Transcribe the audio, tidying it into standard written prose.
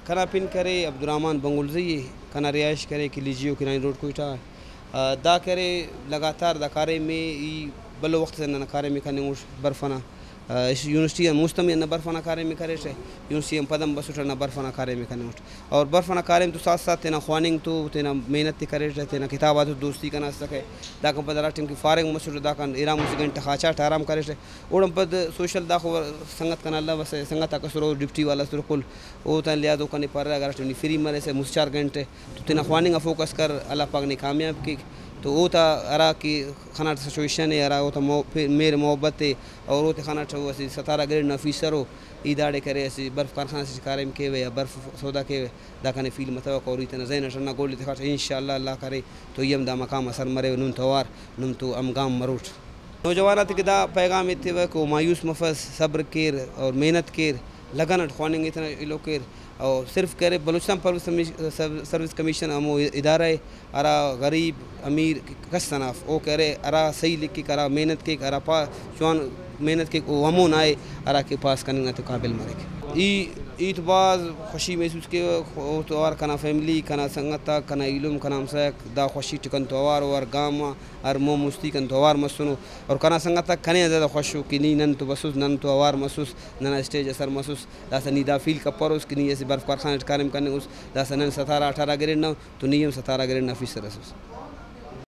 کنا پن کرے عبدالرحمن بنگلزی کنا رہائش کرے کلیجیو کنانی روڈ کوئٹہ دا کرے لگاتار دا کارے میں ای بلو وقت سے نہ کارے میں کنے برفنا اس یونیورسٹی مستمی نہ برفنا کارے میں کرے یونیورسٹی پدم بسوٹ نہ برفنا کارے میں کنے اور برفنا کارے میں تو ساتھ ساتھ تینا خواننگ تو تینا محنت کرے تینا کتابات دوستی کنا سکے دا کم پد راٹم کی فارغ مسوٹ دا کن ارام اس گھنٹہ خاچا آرام کرے اوڑم پد سوشل دا خو سنگت کنا اللہ بس سنگت کسرو ڈپٹی والا سر کل او تن لیا دو کنے پر اگر ٹنی فری مرے سے مس 4 گھنٹے تو تینا خواننگ فوکس کر اللہ پاک نے کامیاب کی تو وہ تا ارا کی خناٹ سچویشن ہے ارا وہ تا میرے محبت ہے اور وہ خناٹ وہ اسی 17 گریڈ آفیسر ہو ایداڑے کرے اسی برف کارخانہ سے کارم کے یا برف سودا کے دا کنے فیل متوقع اور اتنا زین نہ گول دکھا انشاءاللہ اللہ کرے تو یم دا مقام اثر مرے نون توار نون تو امگام مروٹ نوجوانات کے دا پیغام اتوا کو مایوس مفز صبر کیر اور محنت کیر لگن خواننگ اتنا لوکیر اور صرف کرے بلوچستان سروس کمیشن ہمو ادارہ ہے ارا غریب امیر کس صنف او کرے ارا صحیح لکھ کے کرا محنت کے کرا پا چوان محنت کے ہمو نائے ارا کے پاس کرنے تو قابل مرے ای ایت باز خوشی محسوس کے توار کنا فیملی کنا سنگتا کنا علم کنا ہمسایک دا خوشی ٹکن توار اور گاما اور مو مستی کن توار مسنو اور کنا سنگتا کنے زیادہ خوش ہو کہ نی نن تو بسوس نن تو اوار مسوس نن اسٹیج اثر مسوس دا سنی دا فیل کپروس کہ نی ایسی برف کارخانہ کارم کرنے اس دا سنن 17 18 گریڈ نہ تو نیم 17 گریڈ نہ فیصد رسوس